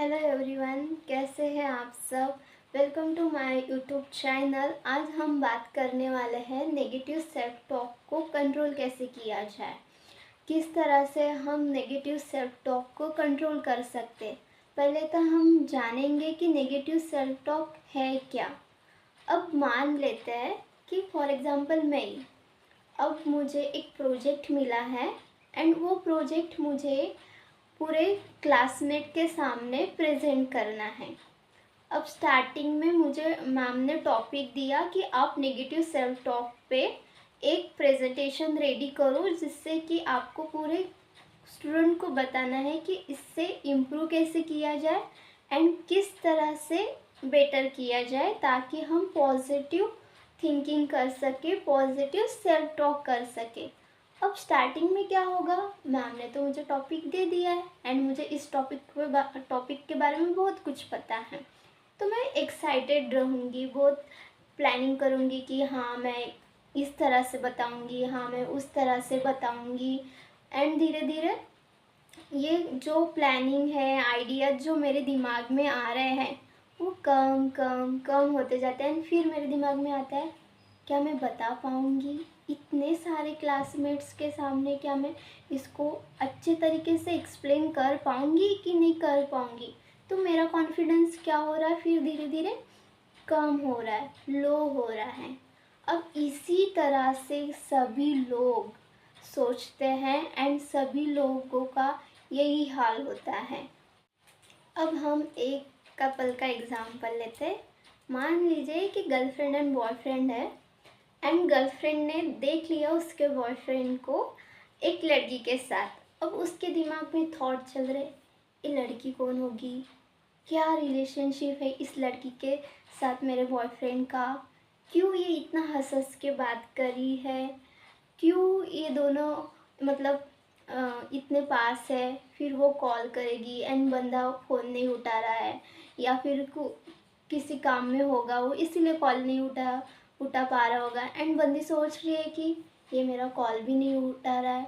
Hello everyone, कैसे हैं आप सब। Welcome to my YouTube channel. आज हम बात करने वाले हैं नेगेटिव सेल्फ टॉक को कंट्रोल कैसे किया जाए, किस तरह से हम नेगेटिव सेल्फ टॉक को कंट्रोल कर सकते। पहले तो हम जानेंगे कि नेगेटिव सेल्फ टॉक है क्या। अब मान लेते हैं कि फॉर एग्ज़ाम्पल मैं ही, अब मुझे एक प्रोजेक्ट मिला है एंड वो प्रोजेक्ट मुझे पूरे क्लासमेट के सामने प्रेजेंट करना है। अब स्टार्टिंग में मुझे मैम ने टॉपिक दिया कि आप नेगेटिव सेल्फ टॉक पे एक प्रेजेंटेशन रेडी करो, जिससे कि आपको पूरे स्टूडेंट को बताना है कि इससे इम्प्रूव कैसे किया जाए एंड किस तरह से बेटर किया जाए, ताकि हम पॉजिटिव थिंकिंग कर सके, पॉजिटिव सेल्फ टॉक कर सके। अब स्टार्टिंग में क्या होगा, मैम ने तो मुझे टॉपिक दे दिया है एंड मुझे इस टॉपिक के बारे में बहुत कुछ पता है, तो मैं एक्साइटेड रहूँगी, बहुत प्लानिंग करूँगी कि हाँ मैं इस तरह से बताऊँगी, हाँ मैं उस तरह से बताऊँगी। एंड धीरे धीरे ये जो प्लानिंग है, आइडियाज़ जो मेरे दिमाग में आ रहे हैं, वो कम कम कम होते जाते हैं। फिर मेरे दिमाग में आता है, क्या मैं बता पाऊँगी इतने सारे क्लासमेट्स के सामने, क्या मैं इसको अच्छे तरीके से एक्सप्लेन कर पाऊँगी कि नहीं कर पाऊँगी। तो मेरा कॉन्फिडेंस क्या हो रहा है, फिर धीरे धीरे कम हो रहा है, लो हो रहा है। अब इसी तरह से सभी लोग सोचते हैं एंड सभी लोगों का यही हाल होता है। अब हम एक कपल का एग्जांपल लेते हैं। मान लीजिए कि गर्लफ्रेंड एंड बॉयफ्रेंड है एंड गर्लफ्रेंड ने देख लिया उसके बॉयफ्रेंड को एक लड़की के साथ। अब उसके दिमाग में थॉट चल रहे, ये लड़की कौन होगी, क्या रिलेशनशिप है इस लड़की के साथ मेरे बॉयफ्रेंड का, क्यों ये इतना हंस हंस के बात करी है, क्यों ये दोनों मतलब इतने पास है। फिर वो कॉल करेगी एंड बंदा फ़ोन नहीं उठा रहा है, या फिर किसी काम में होगा वो, इसीलिए कॉल नहीं उठा पा रहा होगा। एंड बंदी सोच रही है कि ये मेरा कॉल भी नहीं उठा रहा है,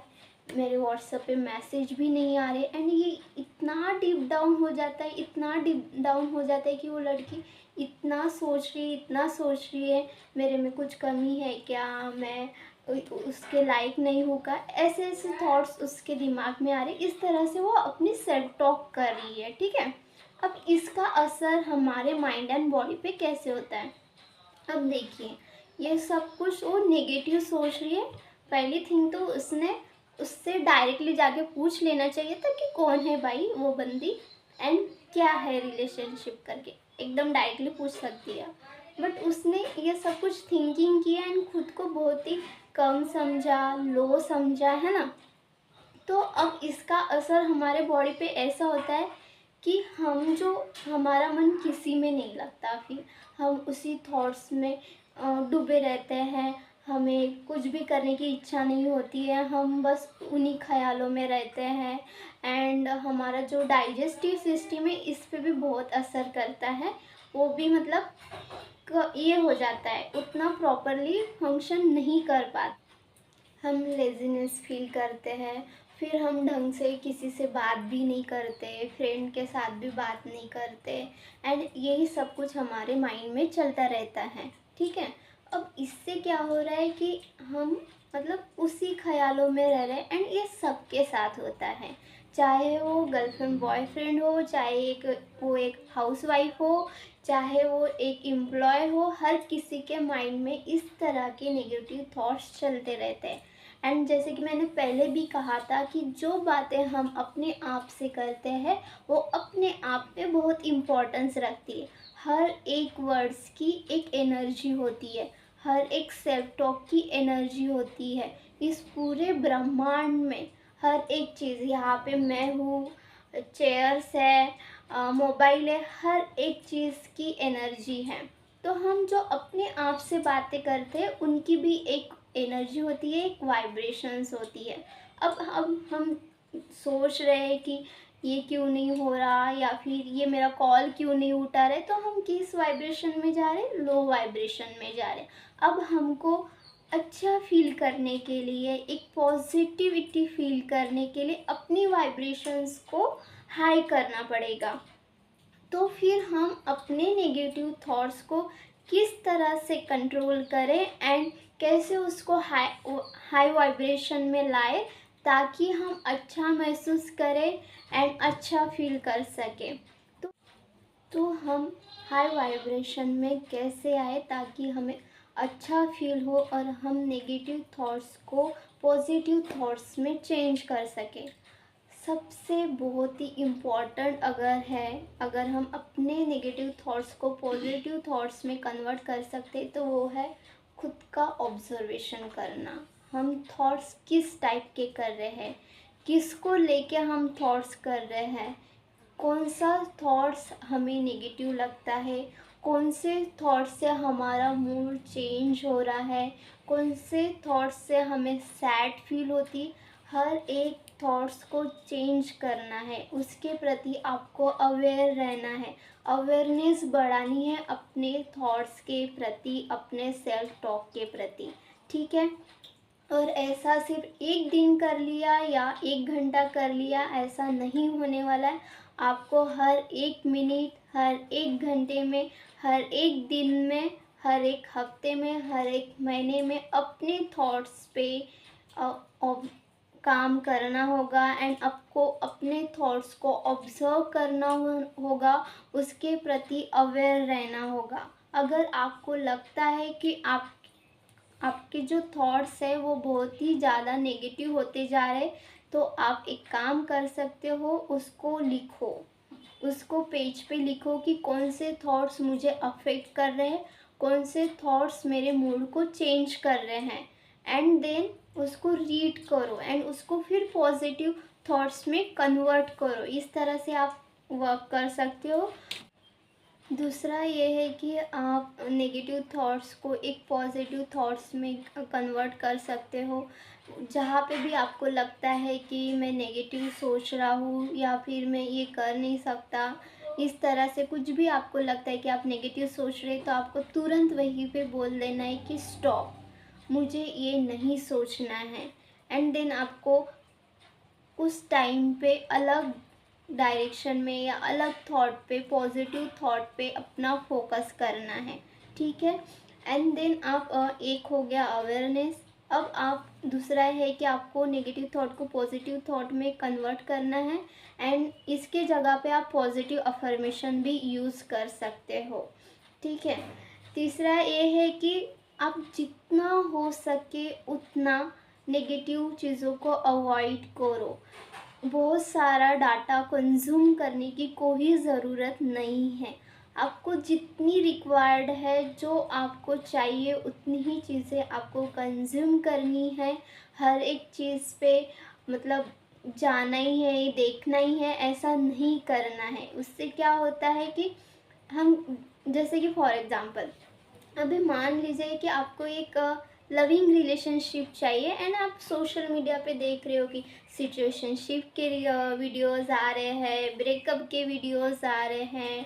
मेरे व्हाट्सएप पे मैसेज भी नहीं आ रहे। एंड ये इतना डीप डाउन हो जाता है, इतना डीप डाउन हो जाता है कि वो लड़की इतना सोच रही है, इतना सोच रही है, मेरे में कुछ कमी है क्या, मैं उसके लायक नहीं होगा। ऐसे ऐसे थॉट्स उसके दिमाग में आ रहे, इस तरह से वो अपनी सेल्फ टॉक कर रही है। ठीक है, अब इसका असर हमारे माइंड एंड बॉडी पे कैसे होता है। अब देखिए, ये सब कुछ वो नेगेटिव सोच रही है। पहली थिंग तो उसने उससे डायरेक्टली जाके पूछ लेना चाहिए था कि कौन है भाई वो बंदी एंड क्या है रिलेशनशिप करके, एकदम डायरेक्टली पूछ सकती है। बट उसने ये सब कुछ थिंकिंग किया एंड खुद को बहुत ही कम समझा, लो समझा, है ना। तो अब इसका असर हमारे बॉडी पे ऐसा होता है कि हमारा मन किसी में नहीं लगता, फिर हम उसी थॉट्स में डूबे रहते हैं, हमें कुछ भी करने की इच्छा नहीं होती है, हम बस उन्हीं ख्यालों में रहते हैं। एंड हमारा जो डाइजेस्टिव सिस्टम है इस पे भी बहुत असर करता है, वो भी मतलब ये हो जाता है, उतना प्रॉपरली फंक्शन नहीं कर पाता। हम लेज़ीनेस फील करते हैं, फिर हम ढंग से किसी से बात भी नहीं करते, फ्रेंड के साथ भी बात नहीं करते एंड यही सब कुछ हमारे माइंड में चलता रहता है। ठीक है, अब इससे क्या हो रहा है कि हम मतलब उसी ख्यालों में रह रहे हैं एंड ये सबके साथ होता है, चाहे वो गर्लफ्रेंड बॉयफ्रेंड हो, चाहे वो एक हाउसवाइफ हो, चाहे वो एक एम्प्लॉय हो, हर किसी के माइंड में इस तरह के नेगेटिव थॉट्स चलते रहते हैं। एंड जैसे कि मैंने पहले भी कहा था कि जो बातें हम अपने आप से करते हैं वो अपने आप में बहुत इम्पोर्टेंस रखती है। हर एक वर्ड्स की एक एनर्जी होती है, हर एक सेल्फ टॉक की एनर्जी होती है। इस पूरे ब्रह्मांड में हर एक चीज़, यहाँ पे मैं हूँ, चेयर्स है, मोबाइल है, हर एक चीज़ की एनर्जी है। तो हम जो अपने आप से बातें करते हैं उनकी भी एक एनर्जी होती है, एक वाइब्रेशंस होती है। अब हम सोच रहे हैं कि ये क्यों नहीं हो रहा, या फिर ये मेरा कॉल क्यों नहीं उठा रहे, तो हम किस वाइब्रेशन में जा रहे हैं, लो वाइब्रेशन में जा रहे हैं। अब हमको अच्छा फील करने के लिए, एक पॉजिटिविटी फील करने के लिए अपनी वाइब्रेशंस को हाई करना पड़ेगा। तो फिर हम अपने नेगेटिव थॉट्स को किस तरह से कंट्रोल करें एंड कैसे उसको हाई वाइब्रेशन में लाए, ताकि हम अच्छा महसूस करें एंड अच्छा फील कर सकें। तो हम हाई वाइब्रेशन में कैसे आए ताकि हमें अच्छा फील हो और हम नेगेटिव थॉट्स को पॉजिटिव थॉट्स में चेंज कर सकें। सबसे बहुत ही इम्पॉर्टेंट अगर हम अपने नेगेटिव थॉट्स को पॉजिटिव थॉट्स में कन्वर्ट कर सकते तो वो है खुद का ऑब्जर्वेशन करना। हम थॉट्स किस टाइप के कर रहे हैं, किसको लेके हम थॉट्स कर रहे हैं, कौन सा थॉट्स हमें नेगेटिव लगता है, कौन से थॉट्स से हमारा मूड चेंज हो रहा है, कौन से थॉट्स से हमें सैड फील होती। हर एक थॉट्स को चेंज करना है, उसके प्रति आपको अवेयर रहना है, अवेयरनेस बढ़ानी है अपने थॉट्स के प्रति, अपने सेल्फ टॉक के प्रति। ठीक है। और ऐसा सिर्फ एक दिन कर लिया या एक घंटा कर लिया ऐसा नहीं होने वाला है। आपको हर एक मिनट, हर एक घंटे में, हर एक दिन में, हर एक हफ्ते में, हर एक महीने में अपने थॉट्स पे काम करना होगा एंड आपको अपने थॉट्स को ऑब्जर्व करना होगा, उसके प्रति अवेयर रहना होगा। अगर आपको लगता है कि आपके जो थॉट्स है वो बहुत ही ज़्यादा नेगेटिव होते जा रहे, तो आप एक काम कर सकते हो, उसको लिखो, उसको पेज पे लिखो कि कौन से थॉट्स मुझे अफेक्ट कर रहे हैं, कौन से थॉट्स मेरे मूड को चेंज कर रहे हैं, एंड देन उसको रीड करो एंड उसको फिर पॉजिटिव थॉट्स में कन्वर्ट करो। इस तरह से आप वर्क कर सकते हो। दूसरा ये है कि आप नेगेटिव थॉट्स को एक पॉजिटिव थॉट्स में कन्वर्ट कर सकते हो। जहाँ पे भी आपको लगता है कि मैं नेगेटिव सोच रहा हूँ या फिर मैं ये कर नहीं सकता, इस तरह से कुछ भी आपको लगता है कि आप नेगेटिव सोच रहे, तो आपको तुरंत वहीं पे बोल देना है कि स्टॉप, मुझे ये नहीं सोचना है। एंड देन आपको उस टाइम पे अलग डायरेक्शन में या अलग थॉट पे, पॉजिटिव थॉट पे अपना फोकस करना है। ठीक है। एंड देन आप एक हो गया अवेयरनेस। अब आप दूसरा है कि आपको नेगेटिव थॉट को पॉजिटिव थॉट में कन्वर्ट करना है एंड इसके जगह पे आप पॉजिटिव अफर्मेशन भी यूज़ कर सकते हो। ठीक है। तीसरा ये है कि आप जितना हो सके उतना नेगेटिव चीज़ों को अवॉइड करो। बहुत सारा डाटा कंज्यूम करने की कोई ज़रूरत नहीं है। आपको जितनी रिक्वायर्ड है, जो आपको चाहिए उतनी ही चीज़ें आपको कंज्यूम करनी है। हर एक चीज़ पे मतलब जाना ही है, देखना ही है, ऐसा नहीं करना है। उससे क्या होता है कि हम, जैसे कि फॉर एग्ज़ाम्पल अभी मान लीजिए कि आपको एक लविंग रिलेशनशिप चाहिए एंड आप सोशल मीडिया पे देख रहे हो कि सिचुएशनशिप के वीडियोस आ रहे हैं, ब्रेकअप के वीडियोस आ रहे हैं,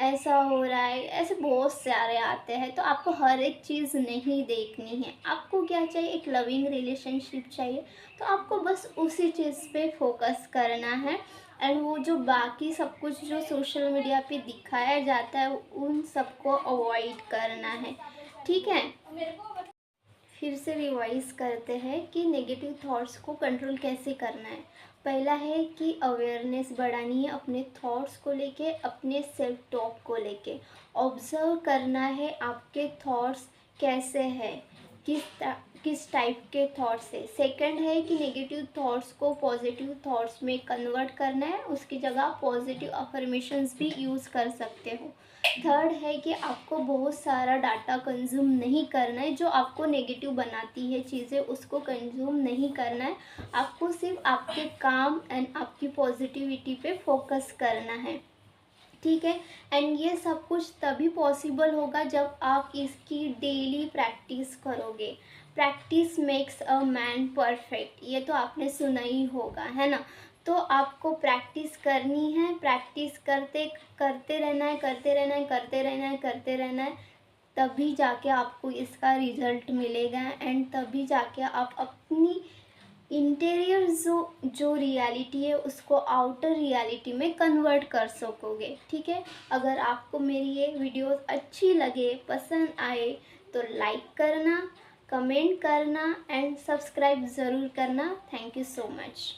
ऐसा हो रहा है, ऐसे बहुत सारे आते हैं। तो आपको हर एक चीज़ नहीं देखनी है। आपको क्या चाहिए, एक लविंग रिलेशनशिप चाहिए, तो आपको बस उसी चीज़ पे फोकस करना है एंड वो जो बाकी सब कुछ जो सोशल मीडिया पे दिखाया जाता है उन सबको अवॉइड करना है। ठीक है। फिर से रिवाइज करते हैं कि नेगेटिव थॉट्स को कंट्रोल कैसे करना है। पहला है कि अवेयरनेस बढ़ानी है अपने थॉट्स को लेके, अपने सेल्फ टॉक को लेके। ऑब्जर्व करना है आपके थॉट्स कैसे हैं, किस टाइप के थॉट्स है। सेकंड है कि नेगेटिव थॉट्स को पॉजिटिव थॉट्स में कन्वर्ट करना है, उसकी जगह पॉजिटिव अफर्मेशंस भी यूज़ कर सकते हो। थर्ड है कि आपको बहुत सारा डाटा कंज्यूम नहीं करना है, जो आपको नेगेटिव बनाती है चीज़ें उसको कंज्यूम नहीं करना है। आपको सिर्फ आपके काम एंड आपकी पॉजिटिविटी पे फोकस करना है। ठीक है। एंड ये सब कुछ तभी पॉसिबल होगा जब आप इसकी डेली प्रैक्टिस करोगे। Practice makes a man perfect, ये तो आपने सुना ही होगा, है ना। तो आपको प्रैक्टिस करनी है, प्रैक्टिस करते करते रहना है, करते रहना है, करते रहना है, करते रहना है। तभी जाके आपको इसका रिजल्ट मिलेगा एंड तभी जाके आप अपनी इंटीरियर जो रियलिटी है उसको आउटर रियलिटी में कन्वर्ट कर सकोगे। ठीक है, अगर आपको मेरी ये वीडियोस अच्छी लगे, पसंद आए, तो लाइक करना, कमेंट करना एंड सब्सक्राइब ज़रूर करना। Thank you so much.